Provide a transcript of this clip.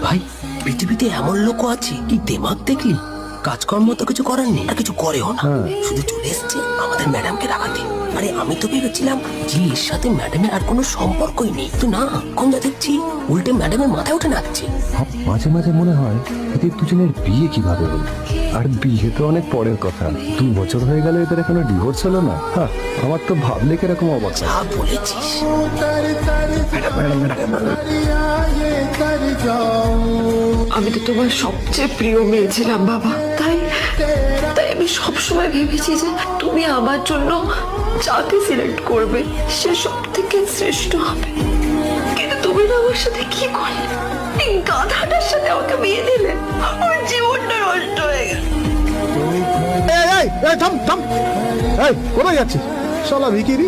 ভাই পৃথিবীতে এমন লোক আছে কি দেমাগ দেখলি, কাজকর্ম তো কিছু করার নেই আর কিছু করেও না, শুধু চলে এসছে আমাদের ম্যাডামকে রাখাতে। আরে আমি তো ভেবেছিলাম যে এর সাথে ম্যাডামের আর কোনো সম্পর্কই নেই, তো না, এখন যা দেখছি উল্টে ম্যাডামের মাথায় উঠে নাচছে। মাঝে মাঝে মনে হয় এদের দুজনের বিয়ে কিভাবে হলো। আর বিয়ে তো অনেক পরের কথা, 2 বছর হয়ে গেল এদের এখনো ডিভোর্স হলো না। আমার তো ভাবলে কিরকম অবাক লাগে। যা বলেছিস। আমি তো তোমার সবচেয়ে প্রিয় মেয়ে ছিলাম বাবা, তাই তাই আমি সবসময় ভেবেছি যে তুমি আমার জন্য যাকে সিলেক্ট করবে সে সব থেকে শ্রেষ্ঠ হবে। কিন্তু তুমি না আমার সাথে কি করলে, এই গাধাটার সাথে আমাকে বিয়ে দিলে, আমার জীবনটা নষ্ট হয়ে গেল। থাম থাম, কোথায় যাচ্ছিস শালা ভিখিরি?